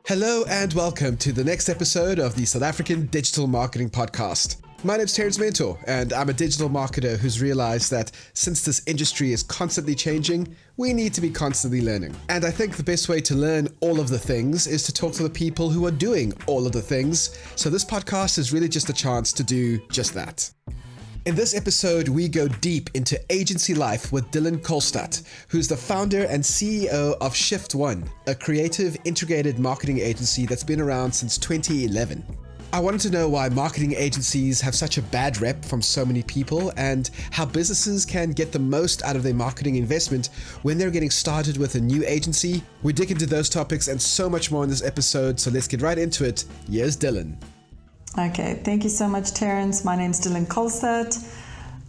Hello and welcome to the next episode of the South African Digital Marketing Podcast. My name's Terence Mentor, and I'm a digital marketer who's realized that since this industry is constantly changing, we need to be constantly learning. And I think the best way to learn all of the things is to talk to the people who are doing all of the things. So this podcast is really just a chance to do just that. In this episode, we go deep into agency life with Dylan Kohlstadt, who's the founder and CEO of ShiftOne, a creative integrated marketing agency that's been around since 2011. I wanted to know why marketing agencies have such a bad rep from so many people and how businesses can get the most out of their marketing investment when they're getting started with a new agency. We dig into those topics and so much more in this episode, so let's get right into it. Here's Dylan. Okay, thank you so much, Terence. My name's Dylan Kohlstadt.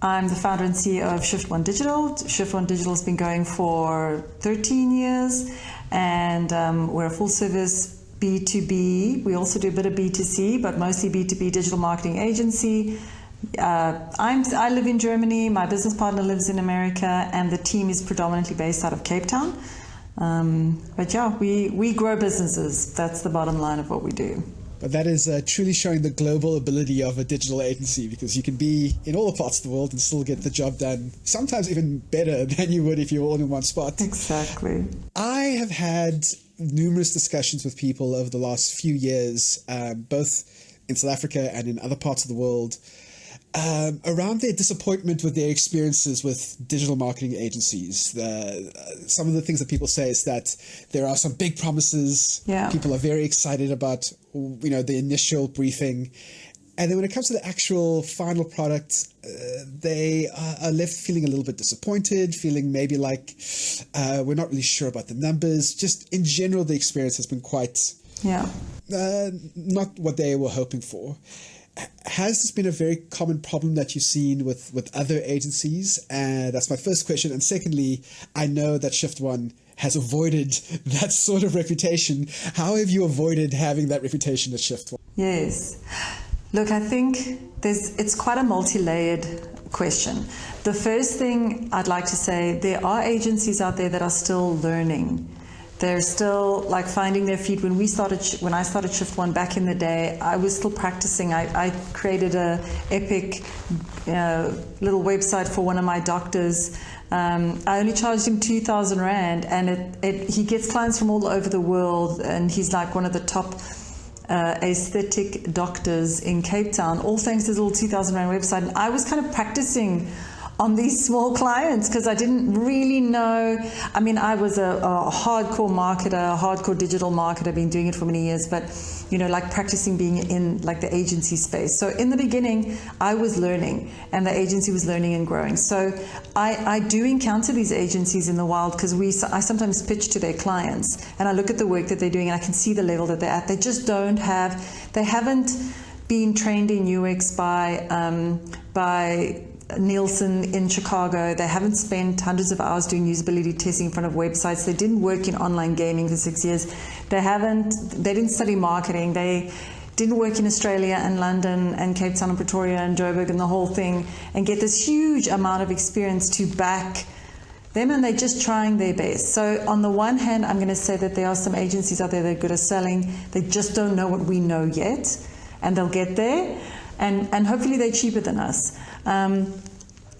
I'm the founder and CEO of ShiftOne Digital. ShiftOne Digital has been going for 13 years, and we're a full-service B2B. We also do a bit of B2C, but mostly B2B digital marketing agency. I live in Germany. My business partner lives in America, and the team is predominantly based out of Cape Town. But yeah, we grow businesses. That's the bottom line of what we do. But that is truly showing the global ability of a digital agency, because you can be in all the parts of the world and still get the job done, sometimes even better than you would if you were all in one spot. Exactly. I have had numerous discussions with people over the last few years, both in South Africa and in other parts of the world, around their disappointment with their experiences with digital marketing agencies. Some of the things that people say is that there are some big promises. Yeah. People are very excited about, the initial briefing. And then when it comes to the actual final product, they are left feeling a little bit disappointed, feeling maybe like we're not really sure about the numbers. Just in general, the experience has been quite not what they were hoping for. Has this been a very common problem that you've seen with other agencies? And that's my first question. And secondly, I know that ShiftOne has avoided that sort of reputation. How have you avoided having that reputation at ShiftOne? Yes. Look, I think it's quite a multi-layered question. The first thing I'd like to say, there are agencies out there that are still learning. They're still like finding their feet. When I started ShiftOne back in the day, I was still practicing. I created a epic little website for one of my doctors. I only charged him 2,000 Rand, and he gets clients from all over the world, and he's like one of the top aesthetic doctors in Cape Town, all thanks to this little 2,000 Rand website. And I was kind of practicing on these small clients because I didn't really know. I mean, I was a hardcore marketer, a hardcore digital marketer, been doing it for many years, but like practicing being in like the agency space. So in the beginning, I was learning, and the agency was learning and growing. So I do encounter these agencies in the wild because I sometimes pitch to their clients, and I look at the work that they're doing, and I can see the level that they're at. They just they haven't been trained in UX by Nielsen in Chicago. They haven't spent hundreds of hours doing usability testing in front of websites. They didn't work in online gaming for 6 years. They didn't study marketing. They didn't work in Australia and London and Cape Town and Pretoria and Joburg and the whole thing, and get this huge amount of experience to back them, and they're just trying their best. So on the one hand, I'm going to say that there are some agencies out there that are good at selling. They just don't know what we know yet, and they'll get there, and hopefully they're cheaper than us.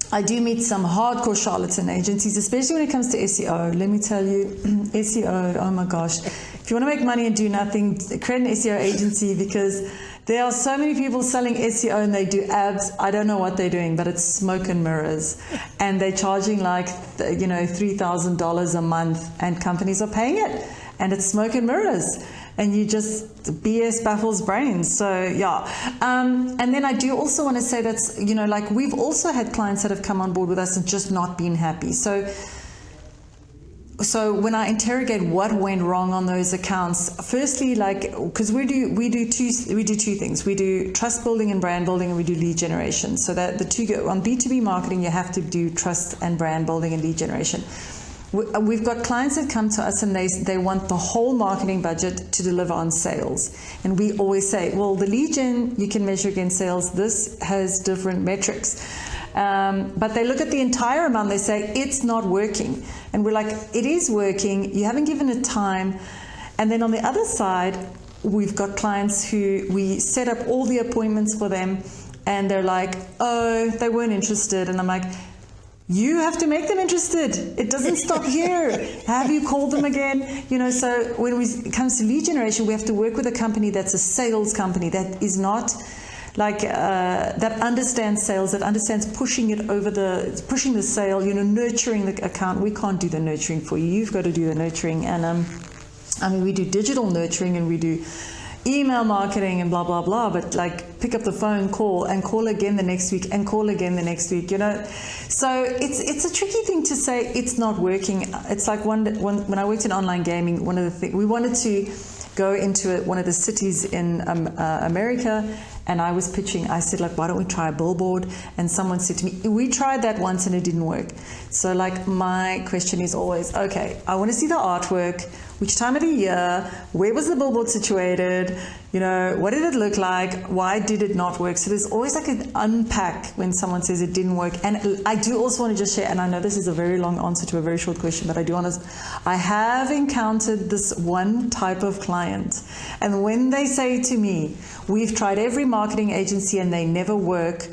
I do meet some hardcore charlatan agencies, especially when it comes to SEO. Let me tell you, SEO, oh my gosh. If you want to make money and do nothing, create an SEO agency, because there are so many people selling SEO and they do ads. I don't know what they're doing, but it's smoke and mirrors. And they're charging like, $3,000 a month, and companies are paying it. And it's smoke and mirrors. And BS baffles brains. So yeah. And then I do also want to say that's, like we've also had clients that have come on board with us and just not been happy. So when I interrogate what went wrong on those accounts, firstly, because we do two things. We do trust building and brand building, and we do lead generation. So that the two go on B2B marketing. You have to do trust and brand building and lead generation. We've got clients that come to us and they want the whole marketing budget to deliver on sales. And we always say, well, the lead gen you can measure against sales. This has different metrics. But they look at the entire amount, they say, it's not working. And we're like, it is working. You haven't given it time. And then on the other side, we've got clients who we set up all the appointments for them, and they're like, oh, they weren't interested. And I'm like, you have to make them interested. It doesn't stop here. Have you called them again? So when it comes to lead generation, we have to work with a company that's a sales company, that is not like that understands sales, that understands pushing the sale, nurturing the account. We can't do the nurturing for you. You've got to do the nurturing. And we do digital nurturing, and we do email marketing and blah blah blah, but like pick up the phone, call again the next week, and call again the next week. So it's a tricky thing to say it's not working. It's like when I worked in online gaming, one of the things we wanted to go into one of the cities in America, and I was pitching. I said, like, why don't we try a billboard? And someone said to me, we tried that once and it didn't work. So like my question is always, okay, I want to see the artwork. Which time of the year? Where was the billboard situated? What did it look like? Why did it not work? So there's always like an unpack when someone says it didn't work. And I do also want to just share, and I know this is a very long answer to a very short question, but I have encountered this one type of client. And when they say to me, we've tried every marketing agency and they never work,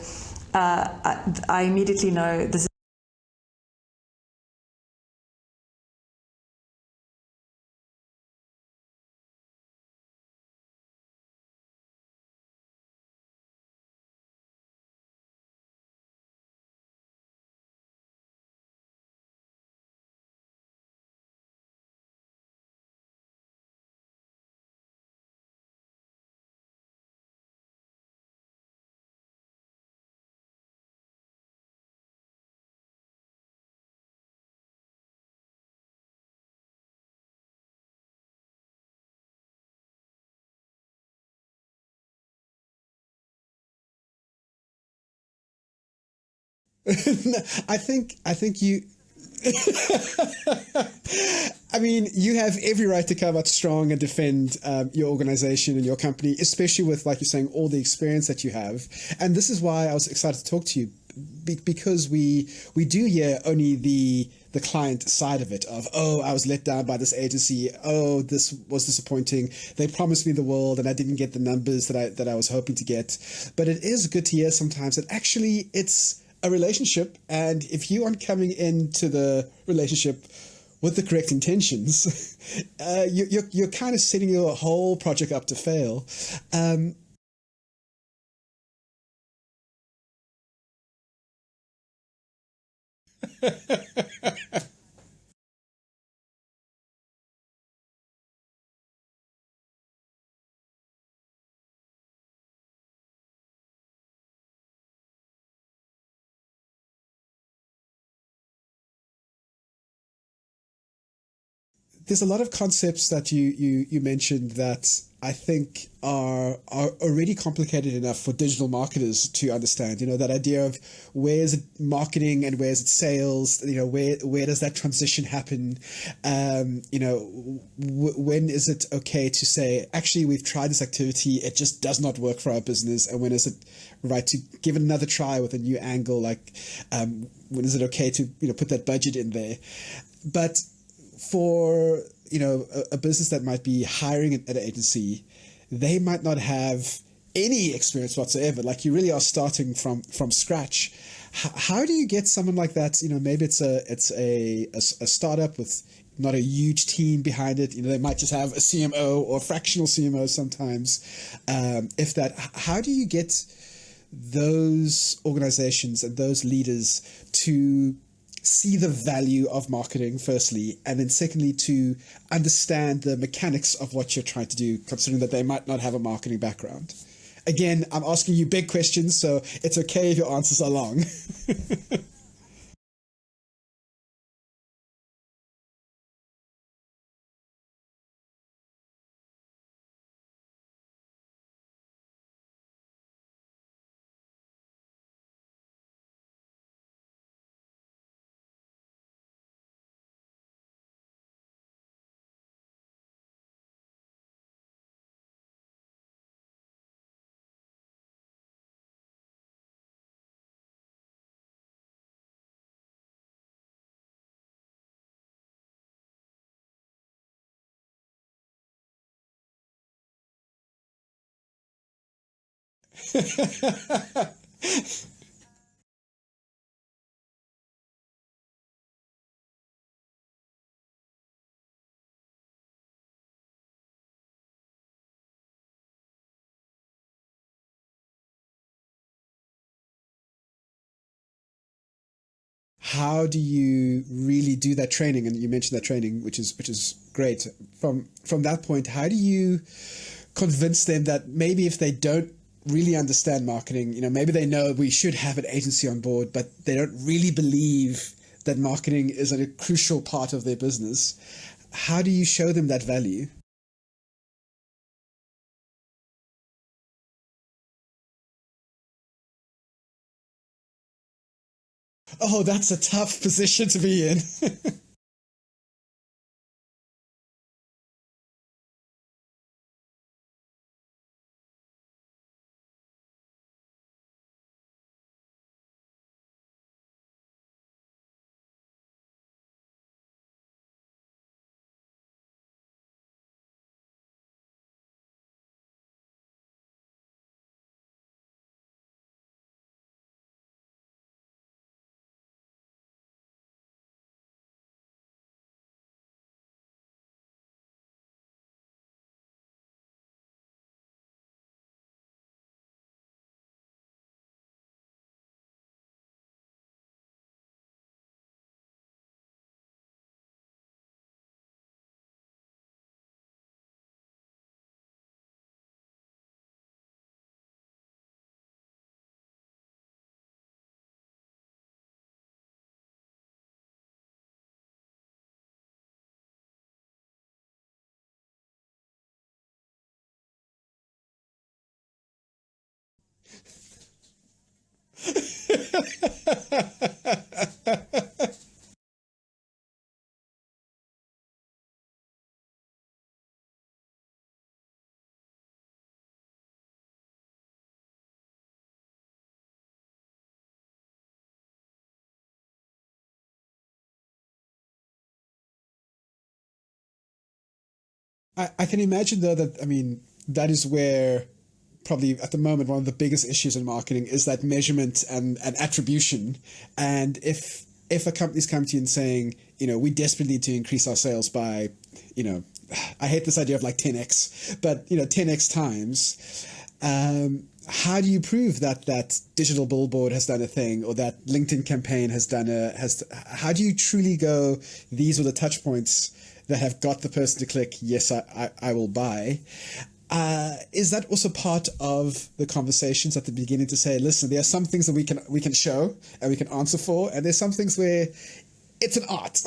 I immediately know this is I think you. I mean, you have every right to come out strong and defend your organization and your company, especially with, like you're saying, all the experience that you have. And this is why I was excited to talk to you, because we do hear only the client side of it, of, oh, I was let down by this agency, oh, this was disappointing, they promised me the world and I didn't get the numbers that I was hoping to get. But it is good to hear sometimes that actually it's a relationship, and if you aren't coming into the relationship with the correct intentions, you're kind of setting your whole project up to fail. There's a lot of concepts that you mentioned that I think are already complicated enough for digital marketers to understand. That idea of where's it marketing and where's it sales. Where does that transition happen? When is it okay to say, actually, we've tried this activity, it just does not work for our business, and when is it right to give it another try with a new angle? Like, when is it okay to put that budget in there? But for a business that might be hiring at an agency, they might not have any experience whatsoever. Like, you really are starting from scratch. How do you get someone like that? Maybe it's a startup with not a huge team behind it. They might just have a CMO or a fractional CMO sometimes, if that. How do you get those organizations and those leaders to see the value of marketing, firstly, and then secondly, to understand the mechanics of what you're trying to do, considering that they might not have a marketing background? Again, I'm asking you big questions, so it's okay if your answers are long. How do you really do that training? And you mentioned that training, which is great. From that point, how do you convince them that maybe if they don't really understand marketing, maybe they know we should have an agency on board, but they don't really believe that marketing is a crucial part of their business. How do you show them that value? Oh, that's a tough position to be in. I can imagine though that, that is where probably at the moment one of the biggest issues in marketing is that measurement and attribution. And if a company's come to you and saying, we desperately need to increase our sales by, you know, I hate this idea of like 10x, but 10x times. How do you prove that that digital billboard has done a thing, or that LinkedIn campaign has done how do you truly go, these are the touch points that have got the person to click, yes, I will buy? Is that also part of the conversations at the beginning to say, listen, there are some things that we can show and we can answer for, and there's some things where it's an art.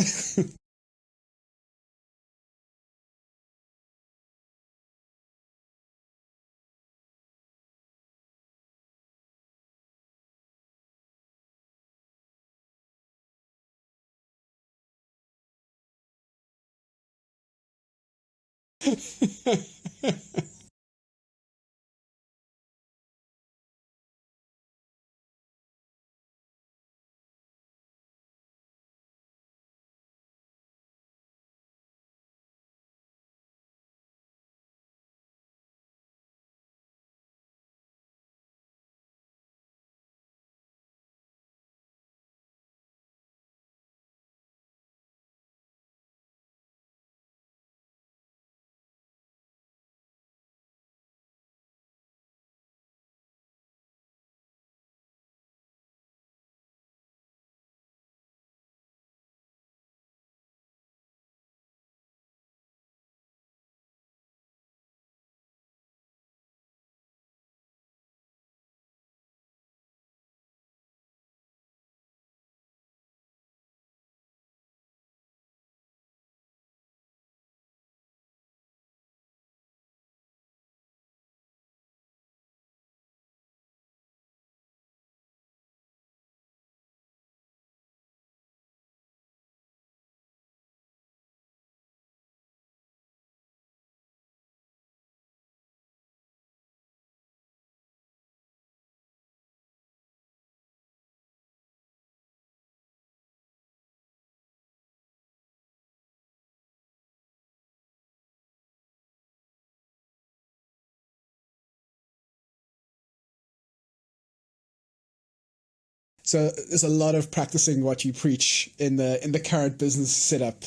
So there's a lot of practicing what you preach in the current business setup.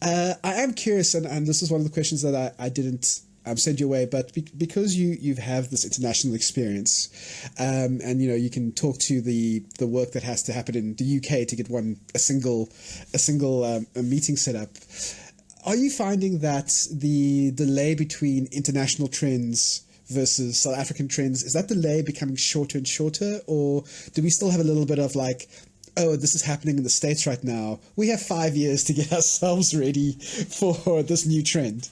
I am curious, and this is one of the questions that I didn't send you away, but because you have this international experience, and you can talk to the work that has to happen in the UK to get a single a meeting set up. Are you finding that the delay between international trends versus South African trends, is that delay becoming shorter and shorter, or do we still have a little bit of like, oh, this is happening in the States right now, we have 5 years to get ourselves ready for this new trend?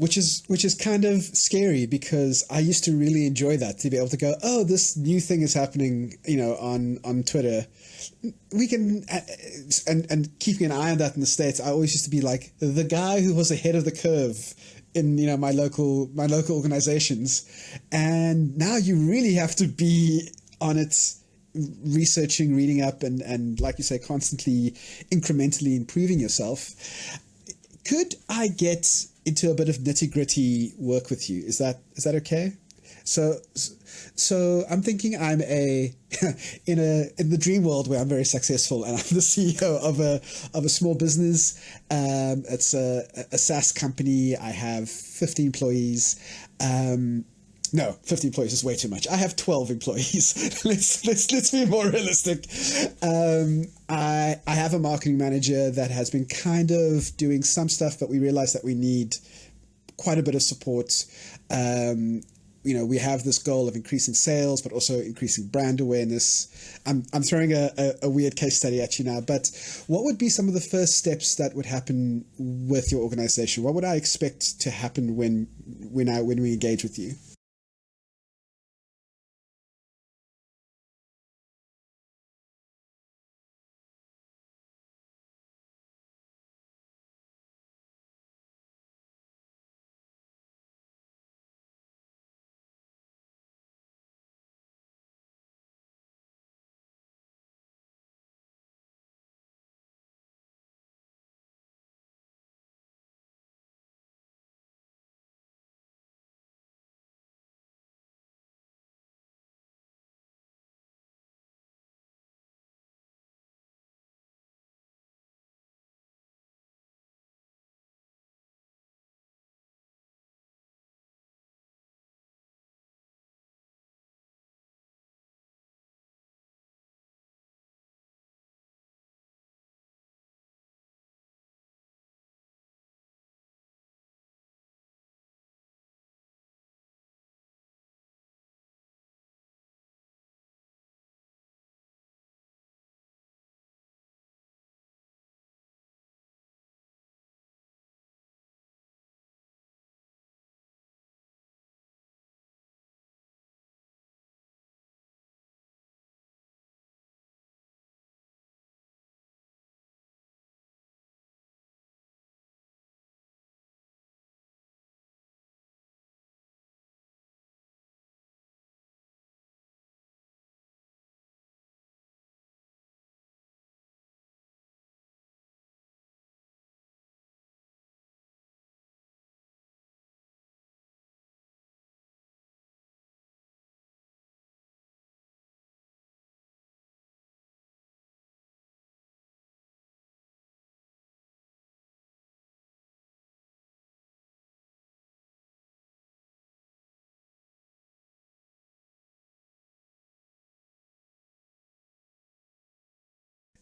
Which is kind of scary, because I used to really enjoy that, to be able to go, oh, this new thing is happening, on Twitter. We can, and keeping an eye on that in the States, I always used to be like the guy who was ahead of the curve in my local organizations, and now you really have to be on it, researching, reading up, and like you say, constantly incrementally improving yourself. Could I get into a bit of nitty gritty work with you? Is that okay? So so I'm thinking I'm a in the dream world where I'm very successful and I'm the CEO of a small business. It's a SaaS company. I have 50 employees. No, 50 employees is way too much. I have 12 employees. Let's be more realistic. I have a marketing manager that has been kind of doing some stuff, but we realized that we need quite a bit of support. We have this goal of increasing sales, but also increasing brand awareness. I'm throwing a weird case study at you now, but what would be some of the first steps that would happen with your organization? What would I expect to happen when we engage with you?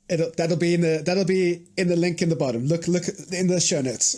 That'll be in the link in the bottom. Look in the show notes.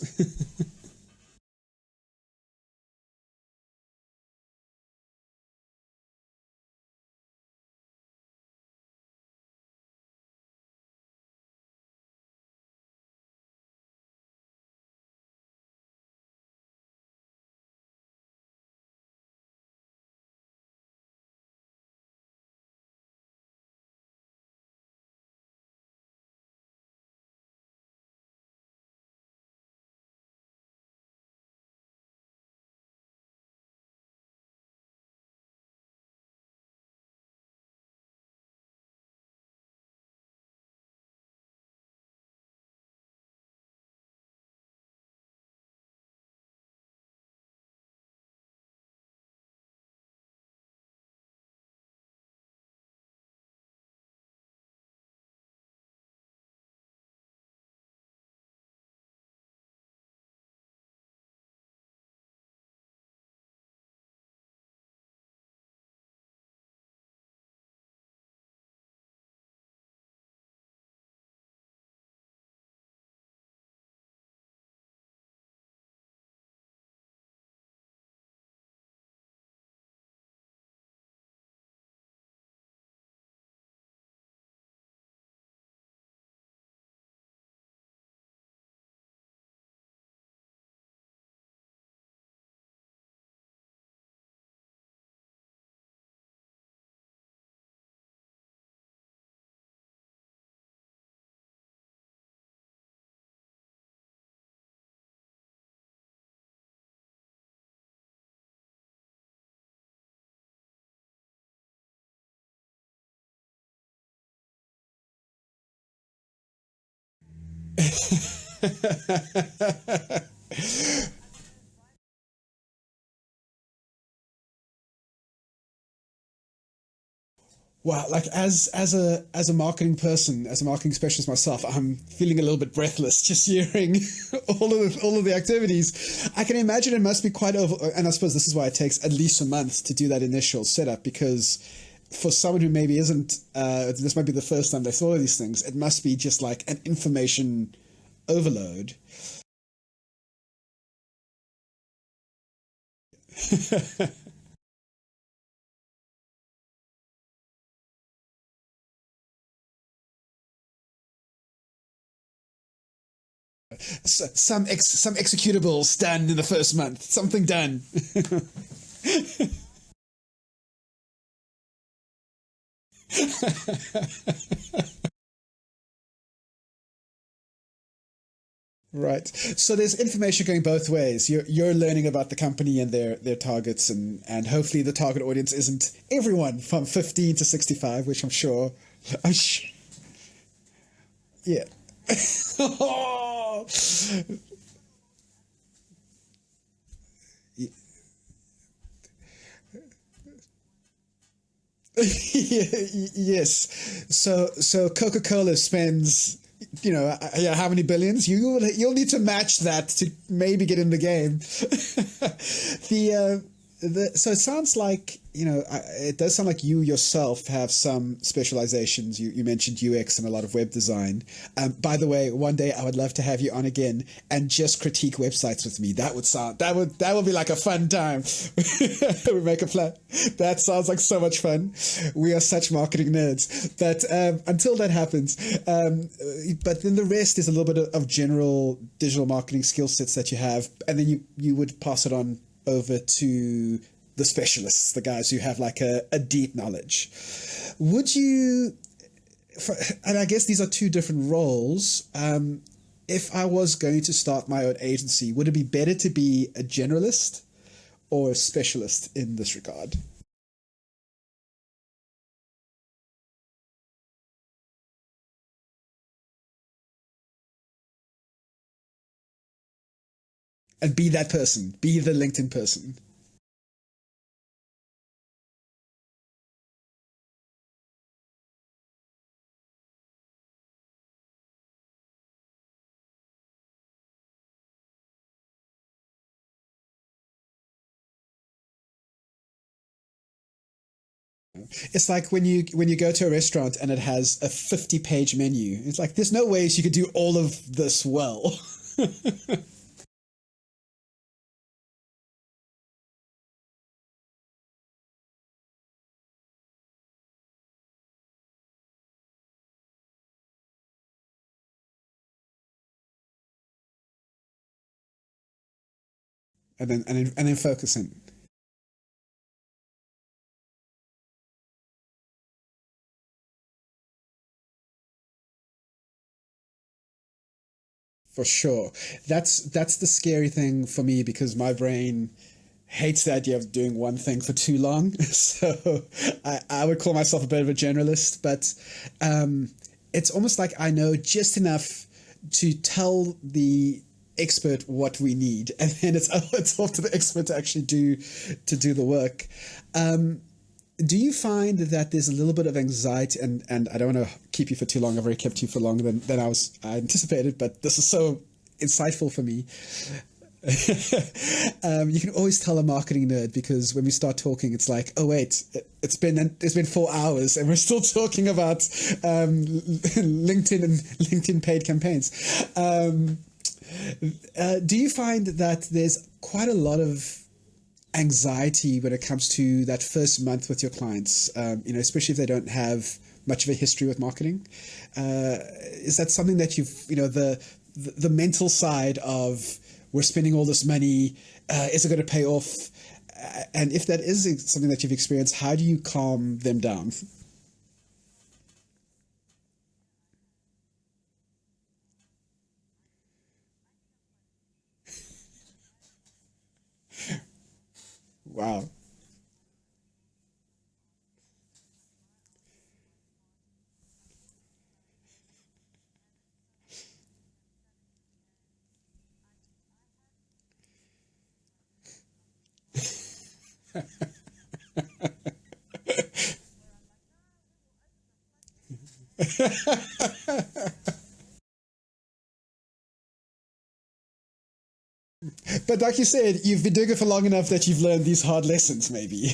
Wow, like as a marketing person, as a marketing specialist myself, I'm feeling a little bit breathless just hearing all of the activities. I can imagine it must be quite over, and I suppose this is why it takes at least a month to do that initial setup, because for someone who maybe isn't, this might be the first time they saw these things, it must be just like an information overload. Some executables done in the first month, something done. Right. So there's information going both ways. You're learning about the company and their targets, and hopefully the target audience isn't everyone from 15 to 65, which I'm sure. I'm sh- yeah. Yes. So Coca-Cola spends, yeah, how many billions? You'll need to match that to maybe get in the game. So it sounds like, it does sound like you yourself have some specializations. You mentioned UX and a lot of web design. By the way, one day I would love to have you on again and just critique websites with me. That would be like a fun time. We make a plan. That sounds like so much fun. We are such marketing nerds. But until that happens, but then the rest is a little bit of general digital marketing skill sets that you have, and then you would pass it on over to the specialists, the guys who have like a deep knowledge. Would you, and I guess these are two different roles. If I was going to start my own agency, would it be better to be a generalist or a specialist in this regard? And be that person, be the LinkedIn person. It's like when you go to a restaurant and it has a 50-page menu. It's like there's no ways you could do all of this well. And then focusing. For sure. That's the scary thing for me because my brain hates the idea of doing one thing for too long. So I would call myself a bit of a generalist, but it's almost like I know just enough to tell the expert what we need, and then it's off to the expert to actually do the work. Do you find that there's a little bit of anxiety, and I don't want to keep you for too long. I've already kept you for longer than I anticipated, but this is so insightful for me. You can always tell a marketing nerd because when we start talking, it's like, oh wait, it's been 4 hours and we're still talking about LinkedIn paid campaigns. Do you find that there's quite a lot of anxiety when it comes to that first month with your clients, especially if they don't have much of a history with marketing? Is that something that the mental side of we're spending all this money, is it going to pay off? And if that is something that you've experienced, how do you calm them down? Wow. But like you said, you've been doing it for long enough that you've learned these hard lessons, maybe.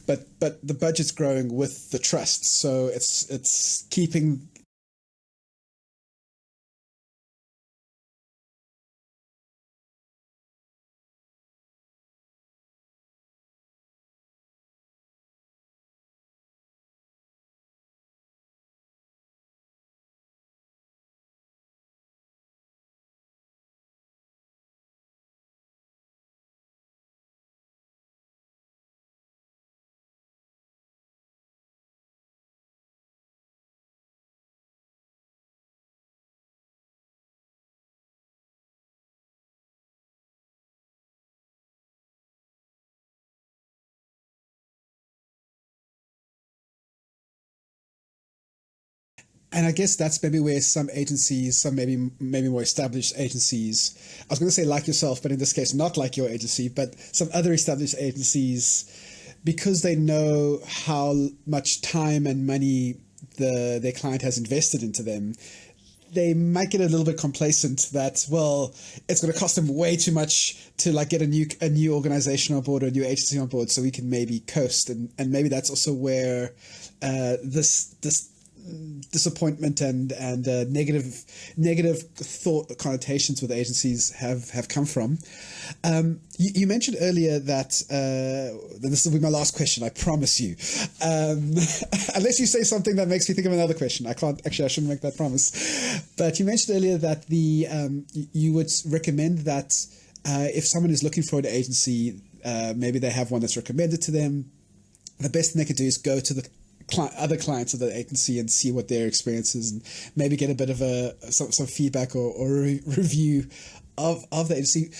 But the budget's growing with the trust, so it's keeping. And I guess that's maybe where some agencies, some maybe more established agencies, I was going to say like yourself, but in this case, not like your agency, but some other established agencies, because they know how much time and money their client has invested into them, they might get a little bit complacent that, well, it's going to cost them way too much to like get a new organization on board or a new agency on board, so we can maybe coast, and maybe that's also where this disappointment and negative thought connotations with agencies have come from. You mentioned earlier that this will be my last question, I promise you, unless you say something that makes me think of another question. I shouldn't make that promise, but you mentioned earlier that you would recommend that if someone is looking for an agency, maybe they have one that's recommended to them, the best thing they could do is go to the other clients of the agency and see what their experience is, and maybe get a bit of some feedback or review of the agency.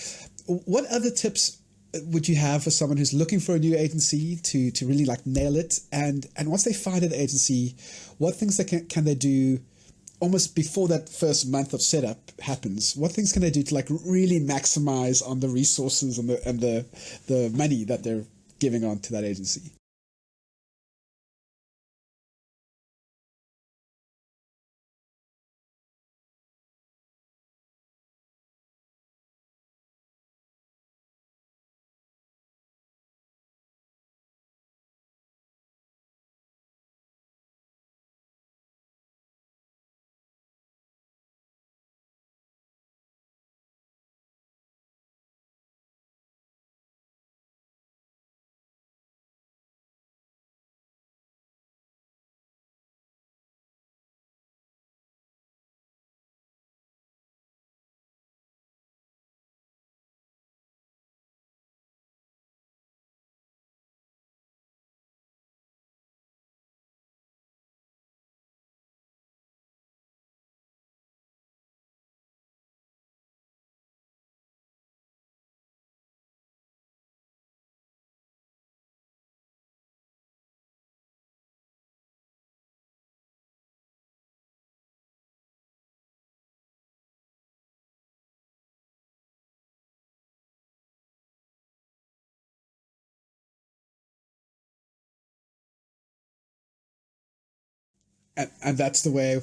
What other tips would you have for someone who's looking for a new agency to really like nail it? And once they find an agency, what things can they do almost before that first month of setup happens? What things can they do to like really maximize on the resources and the money that they're giving on to that agency? And that's the way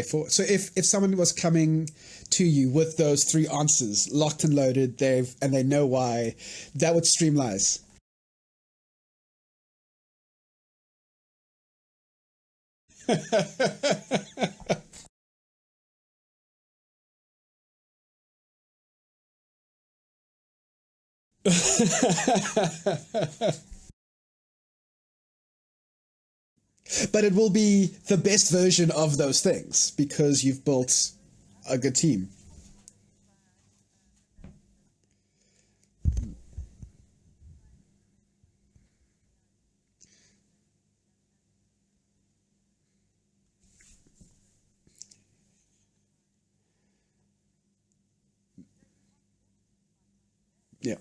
forward. So if someone was coming to you with those three answers locked and loaded, they know why, that would streamline. But it will be the best version of those things because you've built a good team. Yeah.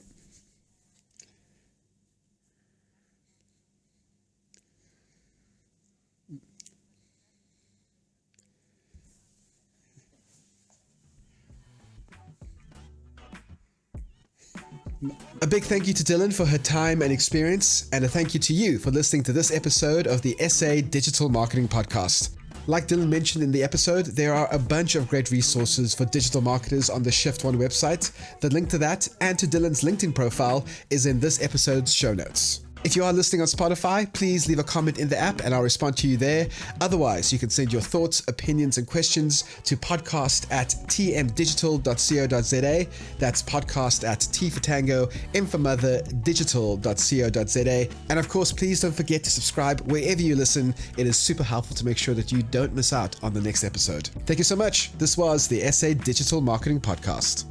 A big thank you to Dylan for her time and experience, and a thank you to you for listening to this episode of the SA Digital Marketing Podcast. Like Dylan mentioned in the episode, there are a bunch of great resources for digital marketers on the ShiftOne website. The link to that and to Dylan's LinkedIn profile is in this episode's show notes. If you are listening on Spotify, please leave a comment in the app and I'll respond to you there. Otherwise, you can send your thoughts, opinions, and questions to podcast@tmdigital.co.za. That's podcast@T for Tango, M for Mother, digital.co.za. And of course, please don't forget to subscribe wherever you listen. It is super helpful to make sure that you don't miss out on the next episode. Thank you so much. This was the SA Digital Marketing Podcast.